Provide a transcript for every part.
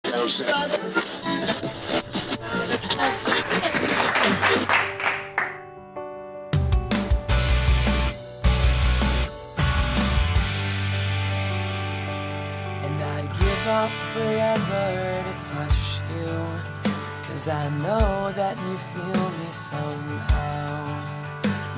And I'd give up forever to touch you, 'cause I know that you feel me somehow.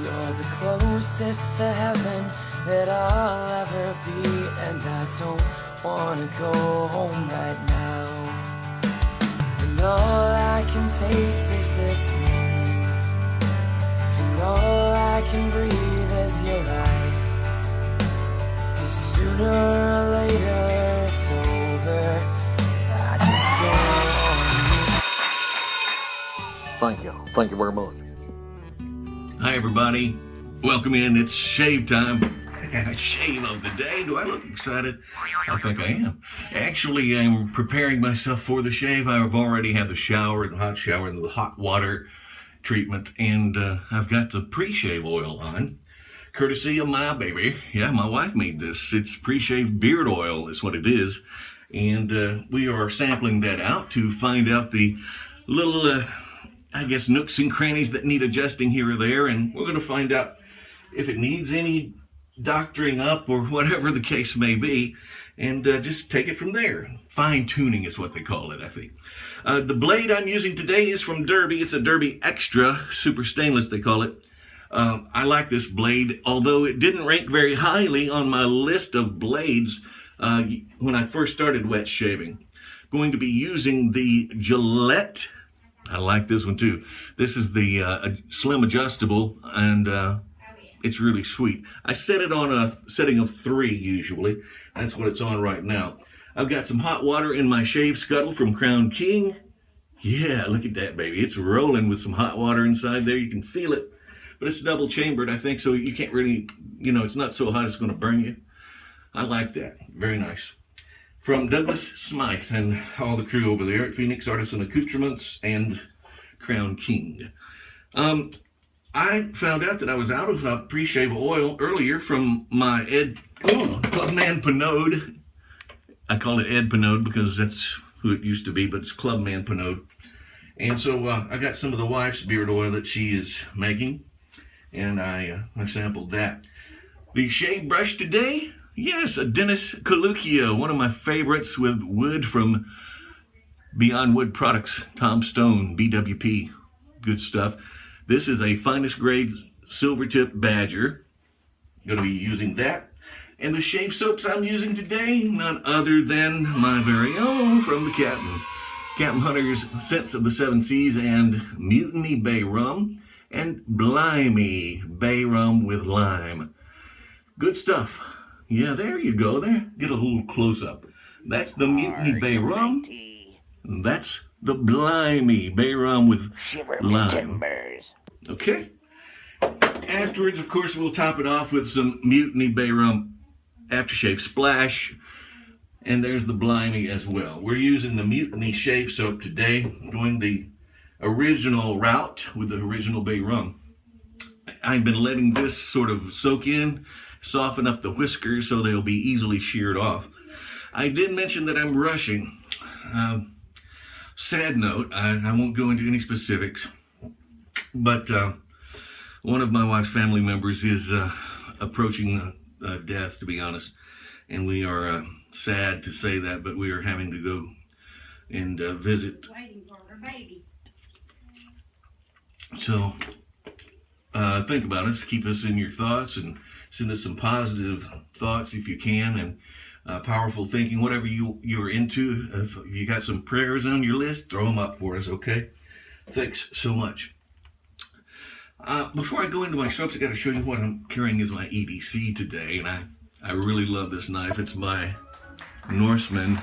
You're the closest to heaven that I'll ever be, and I don't wanna go home right now. And all I can taste is this moment, and all I can breathe is your light. 'Cause sooner or later it's over. I just don't want you. Thank you very much. Hi everybody, welcome in. It's shave time. Shave of the day. Do I look excited? I think I am. Actually, I'm preparing myself for the shave. I've already had the shower, the hot shower, and the hot water treatment, and I've got the pre-shave oil on, courtesy of my baby. Yeah, my wife made this. It's pre-shave beard oil is what it is, and we are sampling that out to find out the little I guess nooks and crannies that need adjusting here or there, and we're going to find out if it needs any doctoring up or whatever the case may be, and just take it from there. Fine tuning is what they call it, I think. The blade I'm using today is from Derby. It's a Derby Extra, super stainless they call it. I like this blade, although it didn't rank very highly on my list of blades when I first started wet shaving. Going to be using the Gillette. I like this one too. This is the slim adjustable, and it's really sweet. I set it on a setting of 3 usually. That's what it's on right now. I've got some hot water in my shave scuttle from Crown King. Yeah, look at that, baby. It's rolling with some hot water inside there. You can feel it. But it's double chambered, I think, so you can't really, it's not so hot it's going to burn you. I like that. Very nice. From Douglas Smythe and all the crew over there at Phoenix Artisan Accoutrements and Crown King. I found out that I was out of pre-shave oil earlier from my Clubman Pinode. I call it Ed Pinode because that's who it used to be, but it's Clubman Pinode. And so I got some of the wife's beard oil that she is making, and I sampled that. The shave brush today, yes, a Dennis Coluccio, one of my favorites with wood from Beyond Wood Products, Tom Stone, BWP, good stuff. This is a finest grade silver tip Badger. Going to be using that. And the shave soaps I'm using today, none other than my very own from the Captain. Captain Hunter's Scents of the Seven Seas and Mutiny Bay Rum and Blimey Bay Rum with lime. Good stuff. Yeah, there you go. There, get a little close up. That's the Mutiny Bay Rum. That's the Blimey Bay Rum with lime. timbers. Okay. Afterwards, of course, we'll top it off with some Mutiny Bay Rum aftershave splash. And there's the Blimey as well. We're using the Mutiny shave soap today, going the original route with the original Bay Rum. I've been letting this sort of soak in, soften up the whiskers so they'll be easily sheared off. I did mention that I'm rushing. Sad note, I won't go into any specifics, but one of my wife's family members is approaching death, to be honest, and we are sad to say that, but we are having to go and visit. Waiting for her baby. So think about us, keep us in your thoughts, and send us some positive thoughts if you can, and powerful thinking, whatever you're into. If you got some prayers on your list, throw them up for us, okay? Thanks so much. Before I go into my soaps, I got to show you what I'm carrying as my EDC today, and I really love this knife. It's my Norseman,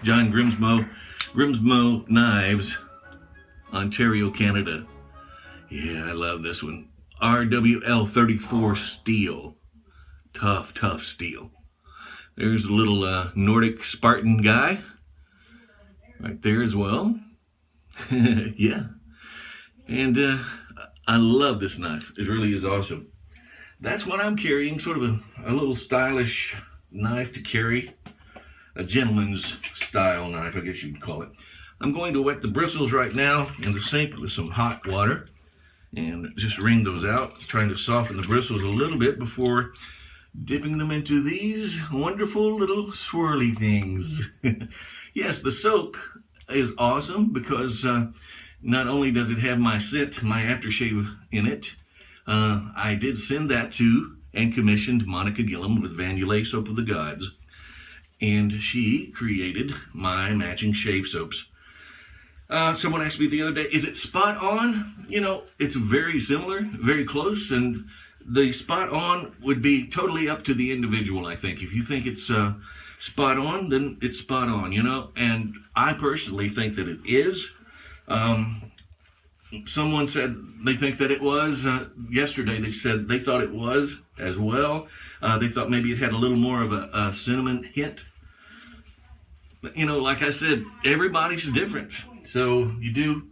John Grimsmo Knives, Ontario, Canada. Yeah, I love this one. RWL34 steel. Tough steel. There's a little Nordic Spartan guy right there as well. Yeah. And I love this knife. It really is awesome. That's what I'm carrying, sort of a little stylish knife to carry. a gentleman's style knife, I guess you'd call it. I'm going to wet the bristles right now in the sink with some hot water and just wring those out, trying to soften the bristles a little bit before dipping them into these wonderful little swirly things. Yes, the soap is awesome because not only does it have my scent, my aftershave in it, I did send that to and commissioned Monica Gillum with Vanulay Soap of the Gods, and she created my matching shave soaps. Someone asked me the other day, is it spot on? You know, it's very similar, very close, and the spot on would be totally up to the individual, I think. If you think it's spot on, then it's spot on, you know, and I personally think that it is. Someone said they think that it was. Yesterday they said they thought it was as well. They thought maybe it had a little more of a cinnamon hint. But, you know, like I said, everybody's different. So you do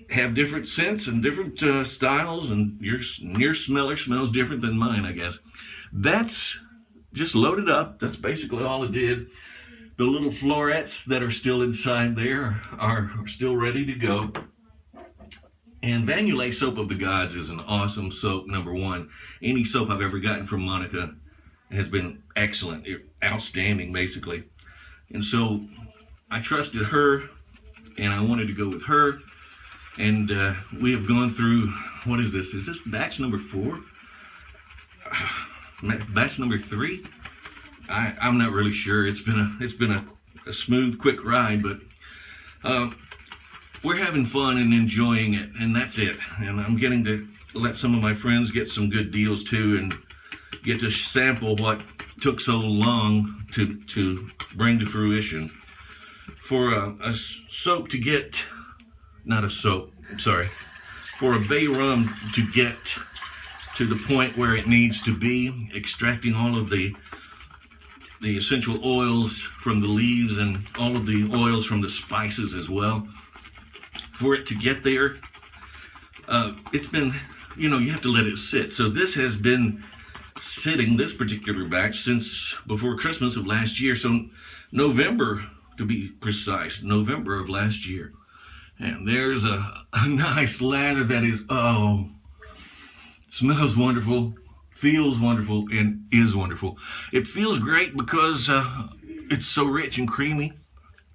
have different scents and different styles, and your smeller smells different than mine, I guess. That's just loaded up. That's basically all it did. The little florets that are still inside there are still ready to go. And Vanulay Soap of the Gods is an awesome soap, number one. Any soap I've ever gotten from Monica has been excellent, outstanding, basically. And so I trusted her, and I wanted to go with her. And we have gone through, what is this? Is this batch number 4? Batch number 3? I'm not really sure. It's been a smooth, quick ride, but we're having fun and enjoying it, and that's it. And I'm getting to let some of my friends get some good deals too, and get to sample what took so long to bring to fruition. For a soap to get, not a soap, sorry, for a bay rum to get to the point where it needs to be, extracting all of the essential oils from the leaves and all of the oils from the spices as well, for it to get there, it's been, you know, you have to let it sit. So this has been sitting, this particular batch, since before Christmas of last year. So November, to be precise, November of last year. And there's a nice lather that is, smells wonderful, feels wonderful, and is wonderful. It feels great because it's so rich and creamy,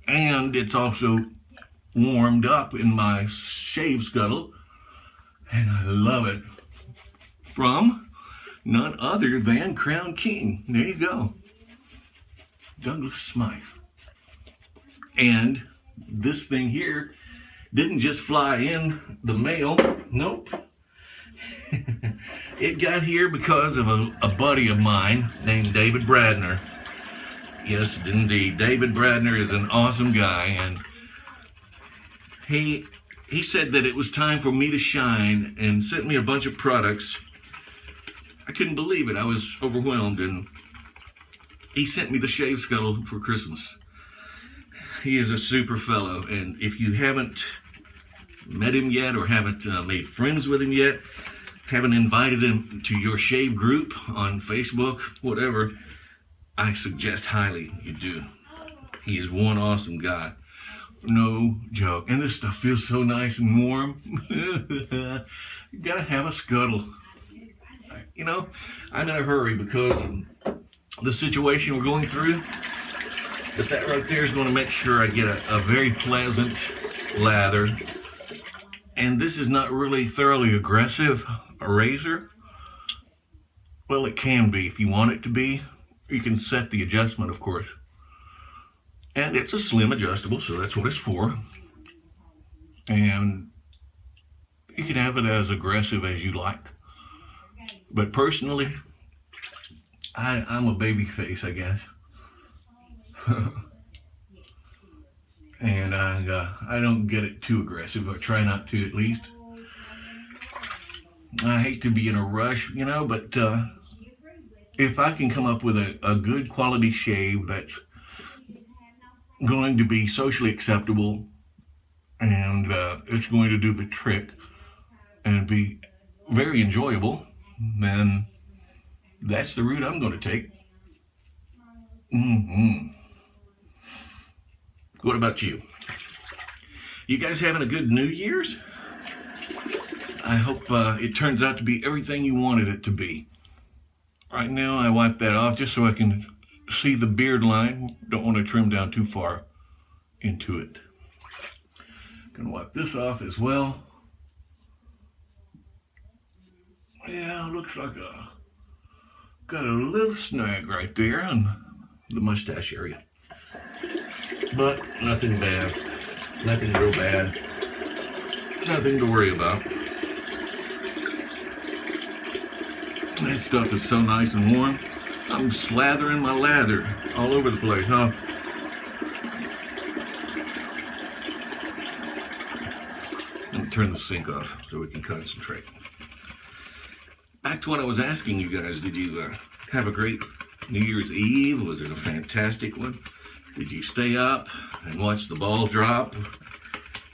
and it's also warmed up in my shave scuttle, and I love it. From none other than Crown King. There you go. Douglas Smythe. And this thing here didn't just fly in the mail. Nope. It got here because of a buddy of mine named David Bradner. Yes, indeed. David Bradner is an awesome guy, and he said that it was time for me to shine and sent me a bunch of products. I couldn't believe it. I was overwhelmed, and he sent me the shave scuttle for Christmas. He is a super fellow, and if you haven't met him yet or haven't made friends with him yet, haven't invited him to your shave group on Facebook, whatever, I suggest highly you do. He is one awesome guy. No joke. And this stuff feels so nice and warm. You gotta have a scuttle. You know, I'm in a hurry because of the situation we're going through. But that right there is going to make sure I get a very pleasant lather. And this is not really thoroughly aggressive a razor. Well, it can be if you want it to be. You can set the adjustment, of course. And it's a slim adjustable, so that's what it's for. And you can have it as aggressive as you like. But personally, I'm a baby face, I guess. And I don't get it too aggressive, or try not to at least. I hate to be in a rush, you know, but if I can come up with a good quality shave that's going to be socially acceptable, and it's going to do the trick and be very enjoyable, then that's the route I'm going to take. What about you? You guys having a good New Year's? I hope it turns out to be everything you wanted it to be. Right now, I wipe that off just so I can see the beard line. Don't want to trim down too far into it. Gonna wipe this off as well. Yeah, looks like got a little snag right there on the mustache area. But nothing bad. Nothing real bad. Nothing to worry about. This stuff is so nice and warm. I'm slathering my lather all over the place, huh? Let me turn the sink off so we can concentrate. Back to what I was asking you guys. Did you have a great New Year's Eve? Was it a fantastic one? Did you stay up and watch the ball drop?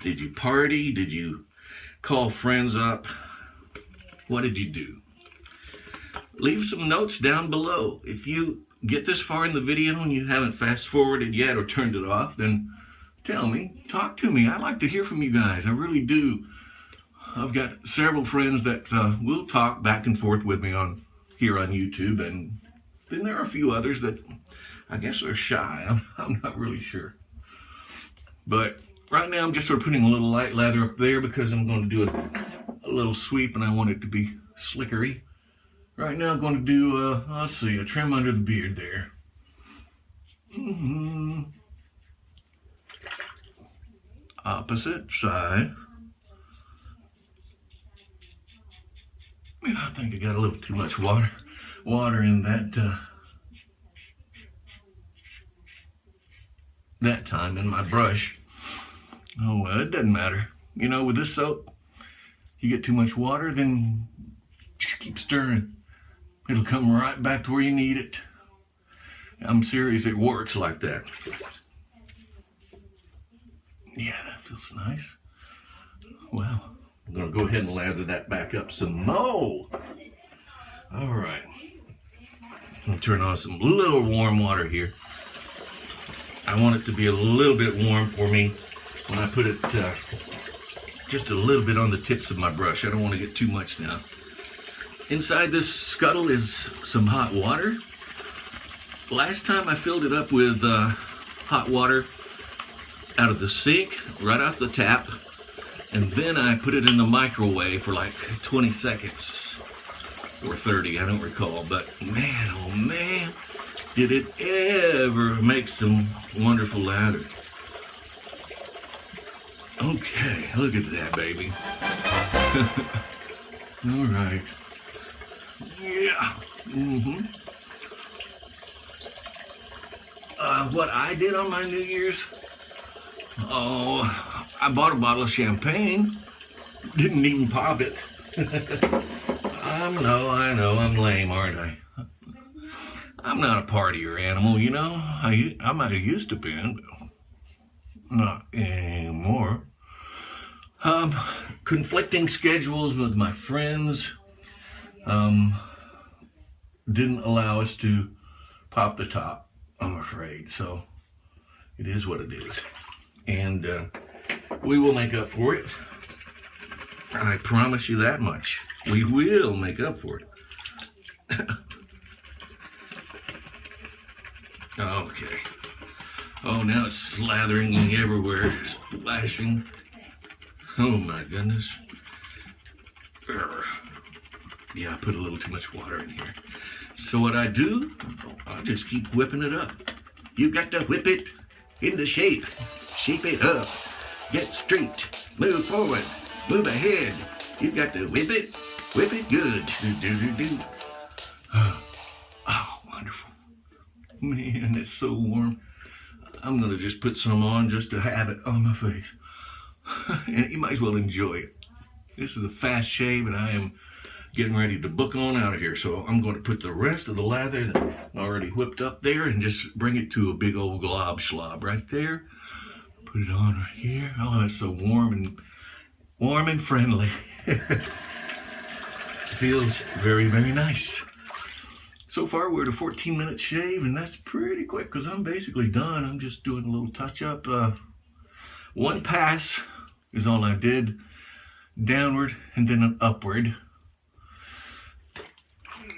Did you party? Did you call friends up? What did you do? Leave some notes down below. If you get this far in the video and you haven't fast forwarded yet or turned it off, then tell me, talk to me. I like to hear from you guys. I really do. I've got several friends that will talk back and forth with me here on YouTube, and then there are a few others that I guess they're shy. I'm not really sure. But right now I'm just sort of putting a little light lather up there because I'm going to do a little sweep and I want it to be slickery. Right now I'm going to do, let's see, a trim under the beard there. Opposite side. I think I got a little too much water in that time in my brush. Oh, well, it doesn't matter. You know, with this soap, you get too much water, then just keep stirring. It'll come right back to where you need it. I'm serious, it works like that. Yeah, that feels nice. Well, I'm gonna go ahead and lather that back up some more. All right. I'm gonna turn on some little warm water here. I want it to be a little bit warm for me when I put it just a little bit on the tips of my brush. I don't want to get too much now. Inside this scuttle is some hot water. Last time I filled it up with hot water out of the sink, right off the tap, and then I put it in the microwave for like 20 seconds or 30, I don't recall. But man, oh man, did it ever make some wonderful lather. Okay, look at that, baby. All right. Yeah. What I did on my New Year's? Oh, I bought a bottle of champagne. Didn't even pop it. I know, I'm lame, aren't I? I'm not a partier animal, you know. I might have used to be, but not anymore. Conflicting schedules with my friends didn't allow us to pop the top, I'm afraid. So it is what it is. And we will make up for it. I promise you that much. We will make up for it. Okay. Oh, now it's slathering everywhere, splashing. Oh my goodness. Yeah, I put a little too much water in here. So what I do, I'll just keep whipping it up. You got to whip it into shape. Shape it up. Get straight. Move forward. Move ahead. You got to whip it good. Do. Oh, wonderful. Man, it's so warm. I'm going to just put some on just to have it on my face. And you might as well enjoy it. This is a fast shave and I am getting ready to book on out of here. So I'm going to put the rest of the lather that I already whipped up there and just bring it to a big old glob slob right there. Put it on right here. Oh, that's so warm and friendly. Feels very, very nice. So far, we're at a 14-minute shave, and that's pretty quick because I'm basically done. I'm just doing a little touch-up. One pass is all I did, downward and then an upward.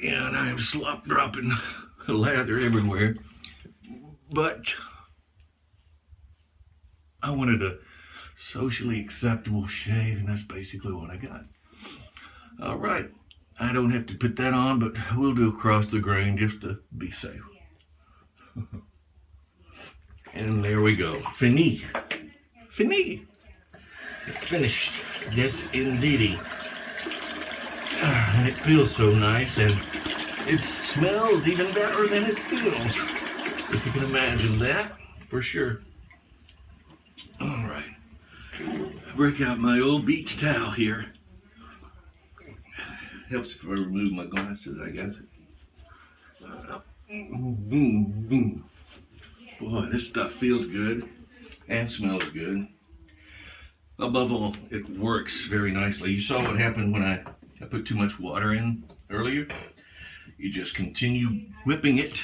And I am slop dropping lather everywhere. But I wanted a socially acceptable shave, and that's basically what I got. All right. I don't have to put that on, but we'll do across the grain just to be safe. And there we go. Fini. Finished. Yes, indeedy. And it feels so nice, and it smells even better than it feels. If you can imagine that, for sure. All right. Break out my old beach towel here. Helps if I remove my glasses, I guess. Boy, this stuff feels good and smells good. Above all, it works very nicely. You saw what happened when I put too much water in earlier. You just continue whipping it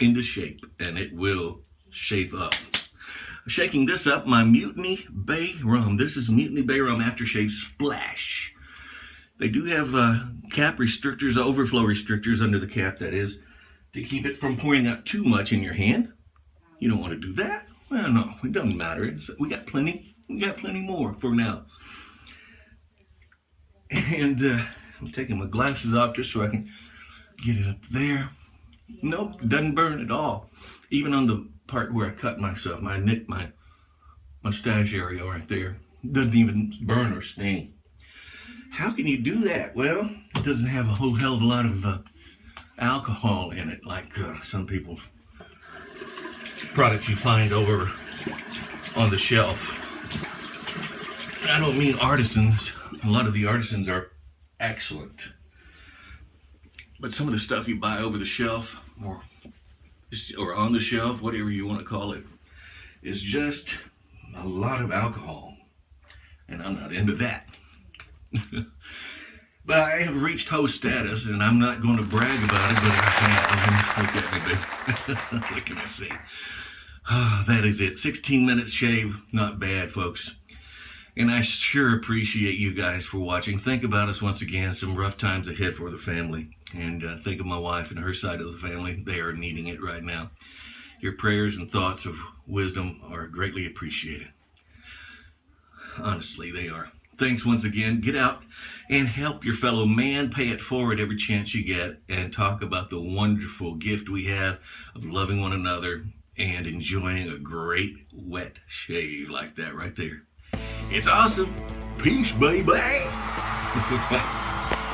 into shape, and it will shape up. Shaking this up, my Mutiny Bay Rum. This is Mutiny Bay Rum Aftershave Splash. They do have cap restrictors, overflow restrictors under the cap, that is, to keep it from pouring out too much in your hand. You don't want to do that. Well, no, it doesn't matter. We got plenty. We got plenty more for now. And I'm taking my glasses off just so I can get it up there. Nope, it doesn't burn at all. Even on the part where I cut myself, my mustache area right there, doesn't even burn or sting. How can you do that? Well, it doesn't have a whole hell of a lot of alcohol in it, like some people's products you find over on the shelf. I don't mean artisans. A lot of the artisans are excellent. But some of the stuff you buy over the shelf, or on the shelf, whatever you want to call it, is just a lot of alcohol. And I'm not into that. But I have reached host status, and I'm not going to brag about it, but I have. Look at me, babe. What can I say? That is it. 16 minutes shave. Not bad, folks. And I sure appreciate you guys for watching. Think about us once again. Some rough times ahead for the family. And think of my wife and her side of the family. They are needing it right now. Your prayers and thoughts of wisdom are greatly appreciated. Honestly, they are. Thanks once again. Get out and help your fellow man. Pay it forward every chance you get, and talk about the wonderful gift we have of loving one another and enjoying a great wet shave like that right there. It's awesome. Peace, baby.